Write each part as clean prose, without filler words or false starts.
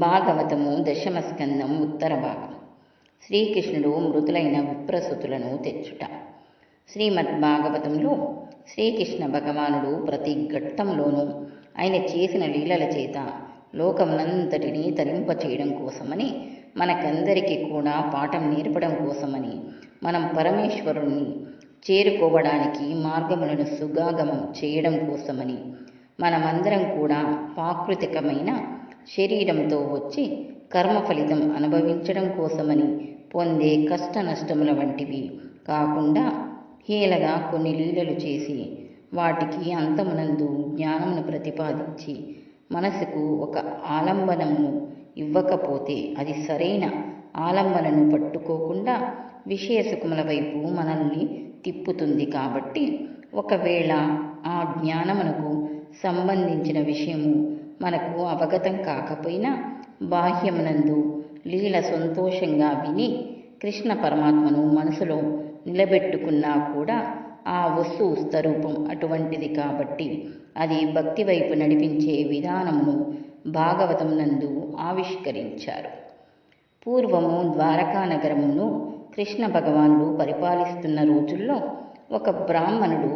భాగవతము దశమ స్కందం ఉత్తర భాగం. శ్రీకృష్ణుడు మృతులైన విప్రసుతులను తెచ్చుట. శ్రీమద్భాగవతంలో శ్రీకృష్ణ భగవానుడు ప్రతి ఘట్టంలోనూ ఆయన చేసిన లీలల చేత లోకమునంతటినీ తరింపచేయడం కోసమని, మనకందరికీ కూడా పాఠం నేర్పడం కోసమని, మనం పరమేశ్వరుణ్ణి చేరుకోవడానికి మార్గములను సుగాగమం చేయడం కోసమని, మనమందరం కూడా ప్రాకృతికమైన శరీరంతో వచ్చి కర్మ ఫలితం అనుభవించడం కోసమని పొందే కష్ట నష్టముల వంటివి కాకుండా హీలగా కొన్ని లీలలు చేసి వాటికి అంతమునందు జ్ఞానమును ప్రతిపాదించి మనసుకు ఒక ఆలంబనమును ఇవ్వకపోతే అది సరైన ఆలంబనను పట్టుకోకుండా విషయ సుఖముల వైపు మనల్ని తిప్పుతుంది. కాబట్టి ఒకవేళ ఆ జ్ఞానమునకు సంబంధించిన విషయము మనకు అవగతం కాకపోయినా బాహ్యమునందు లీల సంతోషంగా విని కృష్ణ పరమాత్మను మనసులో నిలబెట్టుకున్నా కూడా ఆ వస్తువు స్వరూపం అటువంటిది కాబట్టి అది భక్తి వైపు నడిపించే విధానమును భాగవతం నందు ఆవిష్కరించారు. పూర్వము ద్వారకా నగరమును కృష్ణ భగవానుడు పరిపాలిస్తున్న రోజుల్లో ఒక బ్రాహ్మణుడు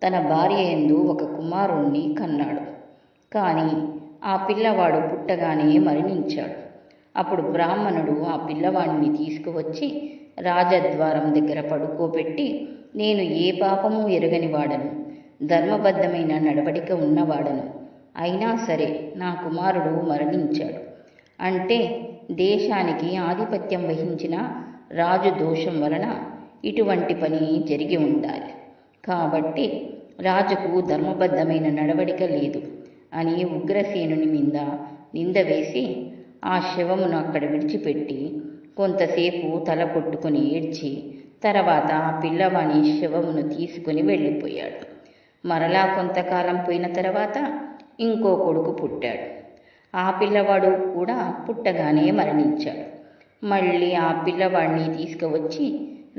తన భార్య యందు ఒక కుమారుణ్ణి కన్నాడు. కానీ ఆ పిల్లవాడు పుట్టగానే మరణించాడు. అప్పుడు బ్రాహ్మణుడు ఆ పిల్లవాడిని తీసుకువచ్చి రాజద్వారం దగ్గర పడుకోబెట్టి, నేను ఏ పాపము ఎరుగని వాడను, ధర్మబద్ధమైన నడవడిక ఉన్నవాడను, అయినా సరే నా కుమారుడు మరణించాడు అంటే దేశానికి ఆధిపత్యం వహించిన రాజు దోషం వలన ఇటువంటి పని జరిగి ఉండాలి. కాబట్టి రాజుకు ధర్మబద్ధమైన నడవడిక లేదు అని ఉగ్రసేనుని మీద నింద వేసి ఆ శవమును అక్కడ విడిచిపెట్టి కొంతసేపు తల కొట్టుకుని ఏడ్చి తర్వాత ఆ పిల్లవాని శవమును తీసుకుని వెళ్ళిపోయాడు. మరలా కొంతకాలం పోయిన తర్వాత ఇంకో కొడుకు పుట్టాడు. ఆ పిల్లవాడు కూడా పుట్టగానే మరణించాడు. మళ్ళీ ఆ పిల్లవాడిని తీసుకువచ్చి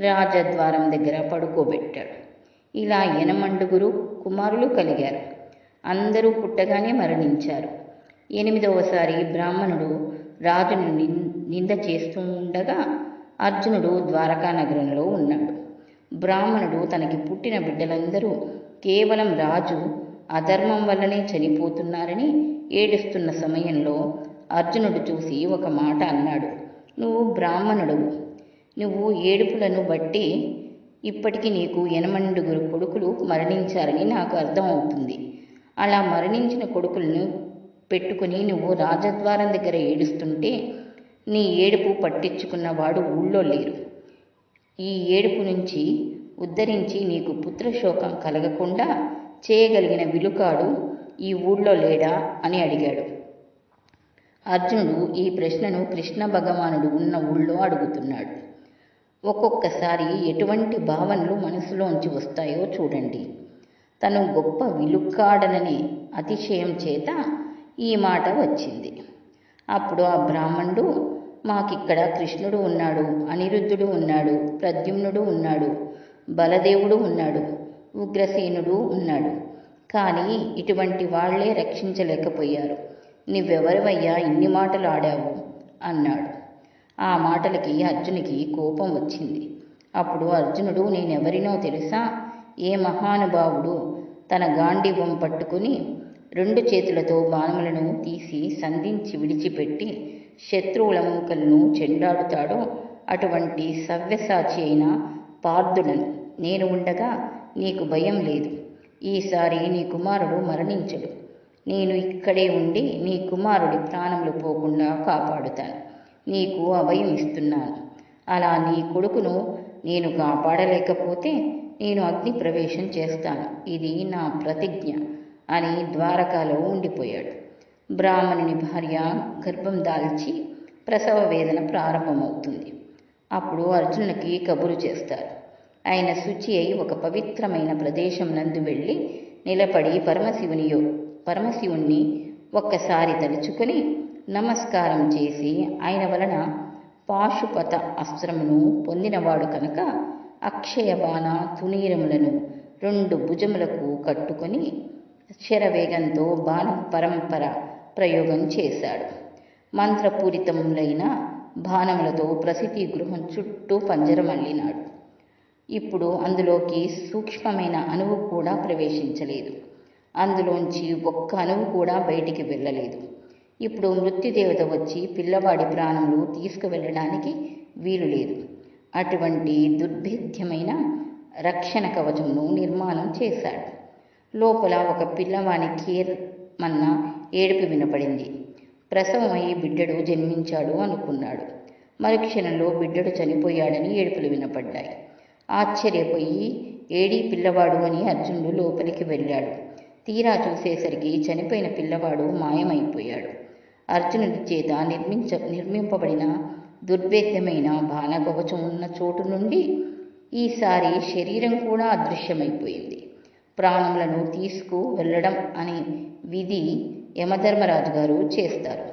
రాజద్వారం దగ్గర పడుకోబెట్టాడు. ఇలా 8 కుమారులు కలిగారు. అందరూ పుట్టగానే మరణించారు. 8వసారి బ్రాహ్మణుడు రాజును నింద చేస్తూ ఉండగా అర్జునుడు ద్వారకా నగరంలో ఉన్నాడు. బ్రాహ్మణుడు తనకి పుట్టిన బిడ్డలందరూ కేవలం రాజు అధర్మం వల్లనే చనిపోతున్నారని ఏడుస్తున్న సమయంలో అర్జునుడు చూసి ఒక మాట అన్నాడు. నువ్వు బ్రాహ్మణుడవు, నువ్వు ఏడుపులను బట్టి ఇప్పటికి నీకు 8 కొడుకులు మరణించారని నాకు అర్థం అవుతుంది. అలా మరణించిన కొడుకులను పెట్టుకుని నువ్వు రాజద్వారం దగ్గర ఏడుస్తుంటే నీ ఏడుపు పట్టించుకున్నవాడు ఊళ్ళో లేరు. ఈ ఏడుపు నుంచి ఉద్ధరించి నీకు పుత్రశోకం కలగకుండా చేయగలిగిన విలుకాడు ఈ ఊళ్ళో లేడా అని అడిగాడు. అర్జునుడు ఈ ప్రశ్నను కృష్ణ భగవానుడు ఉన్న ఊళ్ళో అడుగుతున్నాడు. ఒక్కొక్కసారి ఎటువంటి భావనలు మనసులోంచి వస్తాయో చూడండి. తను గొప్ప విలుక్కాడననే అతిశయం చేత ఈ మాట వచ్చింది. అప్పుడు ఆ బ్రాహ్మణుడు, మాకిక్కడ కృష్ణుడు ఉన్నాడు, అనిరుద్ధుడు ఉన్నాడు, ప్రద్యుమ్నుడు ఉన్నాడు, బలదేవుడు ఉన్నాడు, ఉగ్రసేనుడు ఉన్నాడు, కానీ ఇటువంటి వాళ్లే రక్షించలేకపోయారు. నువ్వెవరివయ్యా ఇన్ని మాటలు ఆడావు అన్నాడు. ఆ మాటలకి అర్జునికి కోపం వచ్చింది. అప్పుడు అర్జునుడు, నేనెవరినో తెలుసా? ఏ మహానుభావుడు తన గాంధీవం పట్టుకుని 2 చేతులతో బాణములను తీసి సంధించి విడిచిపెట్టి శత్రువుల మూకలను చెండాడుతాడో అటువంటి సవ్యసాచి అయిన పార్థుడను నేను ఉండగా నీకు భయం లేదు. ఈసారి నీ కుమారుడు మరణించడు. నేను ఇక్కడే ఉండి నీ కుమారుడి ప్రాణములు పోకుండా కాపాడుతాను. నీకు అభయం ఇస్తున్నాను. అలా నీ కొడుకును నేను కాపాడలేకపోతే నేను అగ్ని ప్రవేశం చేస్తాను. ఇది నా ప్రతిజ్ఞ అని ద్వారకాలో ఉండిపోయాడు. బ్రాహ్మణుని భార్య గర్భం దాల్చి ప్రసవ వేదన ప్రారంభమవుతుంది. అప్పుడు అర్జునునికి కబురు చేస్తారు. ఆయన శుచి అయి ఒక పవిత్రమైన ప్రదేశం నందు వెళ్ళి నిలబడి పరమశివుణ్ణి ఒక్కసారి తలుచుకొని నమస్కారం చేసి ఆయన వలన పాశుపత అస్త్రమును పొందినవాడు కనుక అక్షయబాణ తునీరములను 2 భుజములకు కట్టుకొని శరవేగంతో బాణ పరంపర ప్రయోగం చేశాడు. మంత్రపూరితములైన బాణములతో ప్రసూతి గృహం చుట్టూ పంజరం అల్లినాడు. ఇప్పుడు అందులోకి సూక్ష్మమైన అణువు కూడా ప్రవేశించలేదు. అందులోంచి ఒక్క అణువు కూడా బయటికి వెళ్ళలేదు. ఇప్పుడు మృత్యుదేవత వచ్చి పిల్లవాడి ప్రాణములు తీసుకువెళ్ళడానికి వీలు లేదు. అటువంటి దుర్భేద్యమైన రక్షణ కవచమును నిర్మాణం చేశాడు. లోపల ఒక పిల్లవాని కేర్మన్న ఏడుపు వినపడింది. ప్రసవమై బిడ్డడు జన్మించాడు అనుకున్నాడు. మరుక్షణంలో బిడ్డడు చనిపోయాడని ఏడుపులు వినపడ్డాయి. ఆశ్చర్యపోయి ఏడీ పిల్లవాడు అని అర్జునుడు లోపలికి వెళ్ళాడు. తీరా చూసేసరికి చనిపోయిన పిల్లవాడు మాయమైపోయాడు. అర్జునుడి చేత నిర్మింపబడిన దుర్భేద్యమైన బాణకవచం ఉన్న చోటు నుండి ఈసారి శరీరం కూడా అదృశ్యమైపోయింది. ప్రాణములను తీసుకు వెళ్ళడం అనే విధి యమధర్మరాజు గారు చేస్తారు.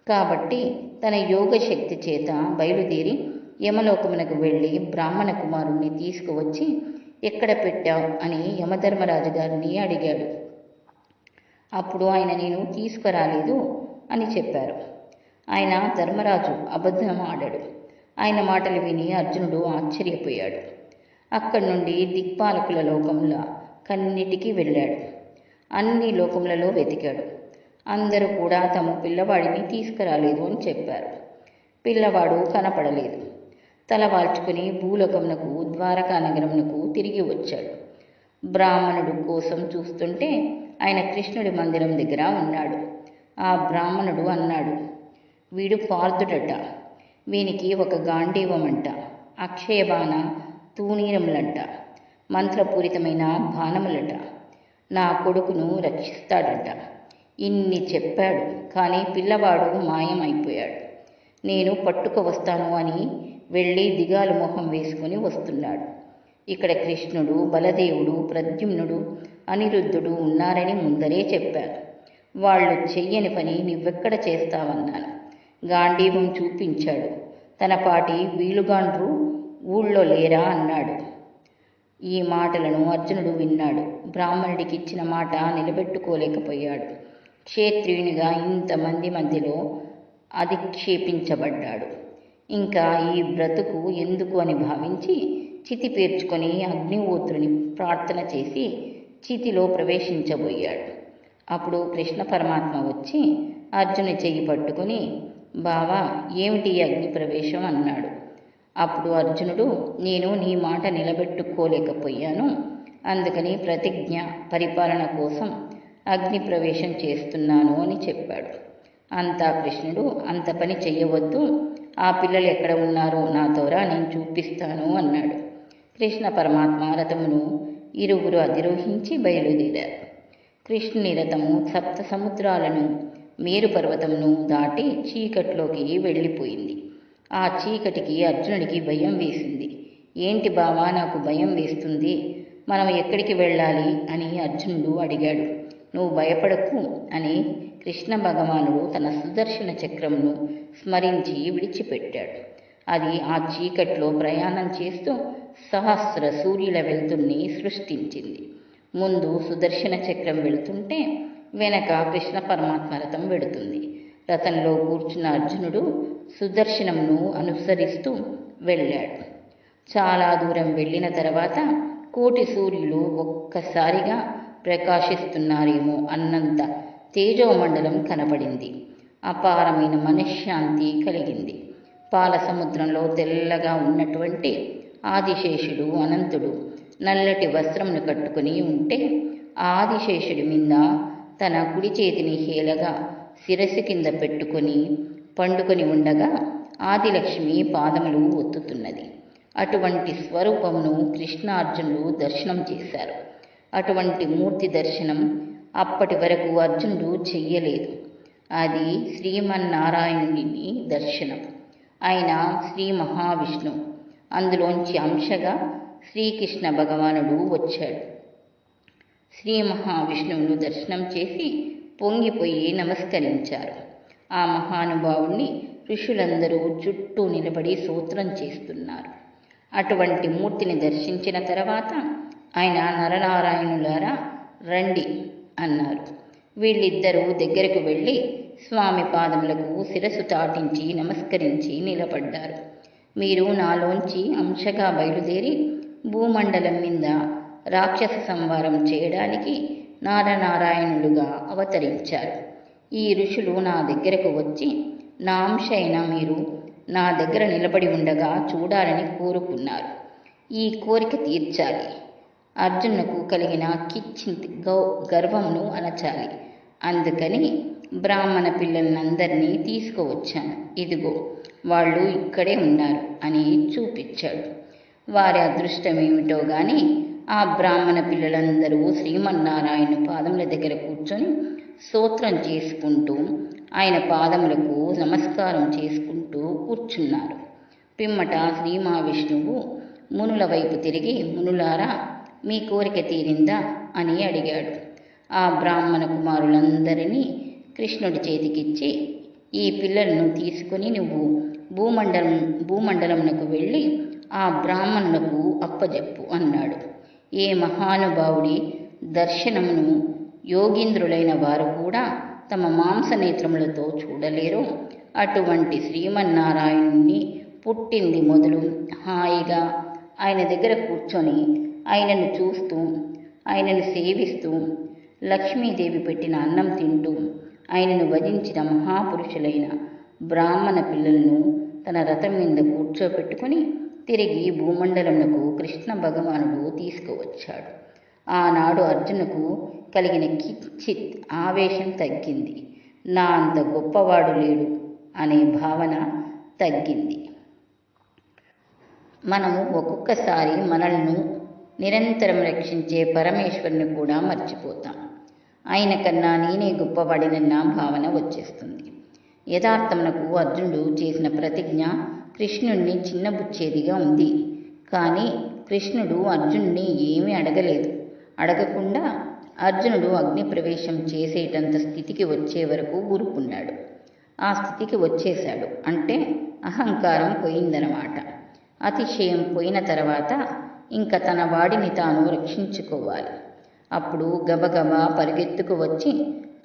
కాబట్టి తన యోగ శక్తి చేత బయలుదేరి యమలోకమునకు వెళ్ళి బ్రాహ్మణ కుమారుణ్ణి తీసుకువచ్చి ఎక్కడ పెట్టావు అని యమధర్మరాజు గారిని అడిగాడు. అప్పుడు ఆయన నేను తీసుకురాలేదు అని చెప్పారు. ఆయన ధర్మరాజు అబద్ధం ఆడాడు. ఆయన మాటలు విని అర్జునుడు ఆశ్చర్యపోయాడు. అక్కడి నుండి దిక్పాలకుల లోకముల కన్నిటికీ వెళ్ళాడు. అన్ని లోకములలో వెతికాడు. అందరూ కూడా తమ పిల్లవాడిని తీసుకురాలేదు అని చెప్పారు. పిల్లవాడు కనపడలేదు. తల వాల్చుకుని భూలోకమునకు ద్వారకా నగరమునకు తిరిగి వచ్చాడు. బ్రాహ్మణుడు కోసం చూస్తుంటే ఆయన కృష్ణుడి మందిరం దగ్గర ఉన్నాడు. ఆ బ్రాహ్మణుడు అన్నాడు, వీడు పార్థుడట. వీనికి ఒక గాంధీవమంట, అక్షయబాణ తూణీరములంట, మంత్రపూరితమైన బాణములట. నా కొడుకును రక్షిస్తాడట. ఇన్ని చెప్పాడు. కానీ పిల్లవాడు మాయమైపోయాడు. నేను పట్టుకు వస్తాను అని వెళ్ళి దిగాలు మొహం వేసుకుని వస్తున్నాడు. ఇక్కడ కృష్ణుడు, బలదేవుడు, ప్రద్యుమ్నుడు, అనిరుద్ధుడు ఉన్నారని ముందరే చెప్పాను. వాళ్ళు చెయ్యని పని నువ్వెక్కడ చేస్తావన్నాను. గాంధీవం చూపించాడు. తన పాటి వీలుగాండ్రు ఊళ్ళో లేరా అన్నాడు. ఈ మాటలను అర్జునుడు విన్నాడు. బ్రాహ్మణుడికి ఇచ్చిన మాట నిలబెట్టుకోలేకపోయాడు. క్షేత్రియునిగా ఇంతమంది మధ్యలో అధిక్షేపించబడ్డాడు. ఇంకా ఈ బ్రతుకు ఎందుకు అని భావించి చితి పేర్చుకొని అగ్నిహోత్రుని ప్రార్థన చేసి చితిలో ప్రవేశించబోయాడు. అప్పుడు కృష్ణ పరమాత్మ వచ్చి అర్జుని చెయ్యి పట్టుకుని, బావా ఏమిటి అగ్ని ప్రవేశం అన్నాడు. అప్పుడు అర్జునుడు, నేను నీ మాట నిలబెట్టుకోలేకపోయాను, అందుకని ప్రతిజ్ఞ పరిపాలన కోసం అగ్ని ప్రవేశం చేస్తున్నాను అని చెప్పాడు. అంతా కృష్ణుడు, అంత పని చెయ్యవద్దు, ఆ పిల్లలు ఎక్కడ ఉన్నారో నాతోరా, నేను చూపిస్తాను అన్నాడు. కృష్ణ పరమాత్మ రథమును ఇరువురు అధిరోహించి బయలుదేరారు. కృష్ణుని రథము సప్త సముద్రాలను మేరు పర్వతమును దాటి చీకట్లోకి వెళ్ళిపోయింది. ఆ చీకటికి అర్జునుడికి భయం వేసింది. ఏంటి బావా నాకు భయం వేస్తుంది, మనం ఎక్కడికి వెళ్ళాలి అని అర్జునుడు అడిగాడు. నువ్వు భయపడకు అని కృష్ణ భగవానుడు తన సుదర్శన చక్రమును స్మరించి విడిచిపెట్టాడు. అది ఆ చీకట్లో ప్రయాణం చేస్తూ సహస్ర సూర్యుల వెలుతుర్ని సృష్టించింది. ముందు సుదర్శన చక్రం వెళుతుంటే వెనక కృష్ణ పరమాత్మ రథం వెడుతుంది. రథంలో కూర్చున్న అర్జునుడు సుదర్శనమును అనుసరిస్తూ వెళ్ళాడు. చాలా దూరం వెళ్ళిన తర్వాత కోటి సూర్యులు ఒక్కసారిగా ప్రకాశిస్తున్నారేమో అన్నంత తేజోమండలం కనపడింది. అపారమైన మనశ్శాంతి కలిగింది. పాల సముద్రంలో తెల్లగా ఉన్నటువంటి ఆదిశేషుడు అనంతుడు నల్లటి వస్త్రమును కట్టుకుని ఉంటే ఆదిశేషుడి మీద తన కుడి చేతిని హేళగా శిరస్సు కింద పెట్టుకొని పండుకొని ఉండగా ఆదిలక్ష్మి పాదములు ఒత్తుతున్నది. అటువంటి స్వరూపమును కృష్ణార్జునులు దర్శనం చేశారు. అటువంటి మూర్తి దర్శనం అప్పటి వరకు అర్జునుడు చెయ్యలేదు. అది శ్రీమన్నారాయణుని దర్శనం. ఆయన శ్రీ మహావిష్ణువు. అందులోంచి అంశగా శ్రీకృష్ణ భగవానుడు వచ్చాడు. శ్రీ మహావిష్ణువును దర్శనం చేసి పొంగిపోయి నమస్కరించారు. ఆ మహానుభావుణ్ణి ఋషులందరూ చుట్టూ నిలబడి స్తోత్రం చేస్తున్నారు. అటువంటి మూర్తిని దర్శించిన తర్వాత ఆయన నరనారాయణులారా రండి అన్నారు. వీళ్ళిద్దరూ దగ్గరకు వెళ్ళి స్వామి పాదములకు శిరస్సు చాటించి నమస్కరించి నిలబడ్డారు. మీరు నాలోంచి అంశగా బయలుదేరి భూమండలం మీద రాక్షస సంహారం చేయడానికి నారనారాయణులుగా అవతరించారు. ఈ ఋషులు నా దగ్గరకు వచ్చి నా అంశ అయిన మీరు నా దగ్గర నిలబడి ఉండగా చూడాలని కోరుకున్నారు. ఈ కోరిక తీర్చాలి. అర్జునుకు కలిగిన కించిత్ గర్వంను అణచాలి. అందుకని బ్రాహ్మణ పిల్లలందరినీ తీసుకువచ్చాను. ఇదిగో వాళ్ళు ఇక్కడే ఉన్నారు అని చూపించాడు. వారి అదృష్టమేమిటో గాని ఆ బ్రాహ్మణ పిల్లలందరూ శ్రీమన్నారాయణ పాదముల దగ్గర కూర్చొని స్తోత్రం చేసుకుంటూ ఆయన పాదములకు నమస్కారం చేసుకుంటూ కూర్చున్నారు. పిమ్మట శ్రీ మహావిష్ణువు మునుల వైపు తిరిగి, మునులారా, మీ కోరిక తీరిందా అని అడిగాడు. ఆ బ్రాహ్మణ కుమారులందరినీ కృష్ణుడి చేతికిచ్చి, ఈ పిల్లలను తీసుకుని నువ్వు భూమండలమునకు వెళ్ళి ఆ బ్రాహ్మణులకు అప్పజెప్పు అన్నాడు. ఏ మహానుభావుడి దర్శనమును యోగీంద్రులైన వారు కూడా తమ మాంసనేత్రములతో చూడలేరు. అటువంటి శ్రీమన్నారాయణుని పుట్టింది మొదలు హాయిగా ఆయన దగ్గర కూర్చొని ఆయనను చూస్తూ, ఆయనను సేవిస్తూ, లక్ష్మీదేవి పెట్టిన అన్నం తింటూ ఆయనను వధించిన మహాపురుషులైన బ్రాహ్మణ పిల్లలను తన రథం మీద కూర్చోపెట్టుకుని తిరిగి భూమండలమునకు కృష్ణ భగవానుడు తీసుకువచ్చాడు. ఆనాడు అర్జునుకు కలిగిన కించిత్ ఆవేశం తగ్గింది. నా అంత గొప్పవాడు లేడు అనే భావన తగ్గింది. మనము ఒక్కొక్కసారి మనల్ని నిరంతరం రక్షించే పరమేశ్వరుని కూడా మర్చిపోతాం. ఆయన కన్నా నేనే గొప్పవాడినన్న భావన వచ్చేస్తుంది. యథార్థమునకు అర్జునుడు చేసిన ప్రతిజ్ఞ కృష్ణుణ్ణి చిన్నబుచ్చేదిగా ఉంది. కానీ కృష్ణుడు అర్జునుడిని ఏమీ అడగలేదు. అడగకుండా అర్జునుడు అగ్ని ప్రవేశం చేసేటంత స్థితికి వచ్చే వరకు ఊరుకున్నాడు. ఆ స్థితికి వచ్చేశాడు అంటే అహంకారం పోయిందనమాట. అతిశయం పోయిన తర్వాత ఇంకా తన వాడిని తాను రక్షించుకోవాలి. అప్పుడు గబగబా పరిగెత్తుకు వచ్చి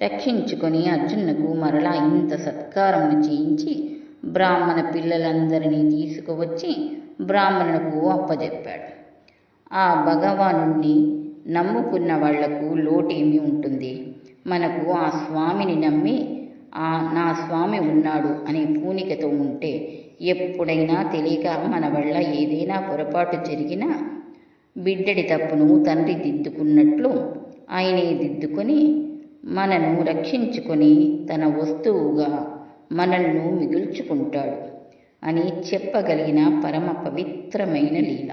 రక్షించుకొని అర్జునుకు మరలా ఇంత సత్కారమును చేయించి బ్రాహ్మణ పిల్లలందరినీ తీసుకువచ్చి బ్రాహ్మణులకు అప్పజెప్పాడు. ఆ భగవానుణ్ణి నమ్ముకున్న వాళ్లకు లోటేమి ఉంటుంది? మనకు ఆ స్వామిని నమ్మి నా స్వామి ఉన్నాడు అనే పూనికతో ఉంటే ఎప్పుడైనా తెలియక మన వల్ల ఏదైనా పొరపాటు జరిగినా బిడ్డడి తప్పును తండ్రి దిద్దుకున్నట్లు ఆయనే దిద్దుకొని మనను రక్షించుకొని తన వస్తువుగా మనల్ని మిగుల్చుకుంటాడు అని చెప్పగలిగిన పరమ పవిత్రమైన లీల.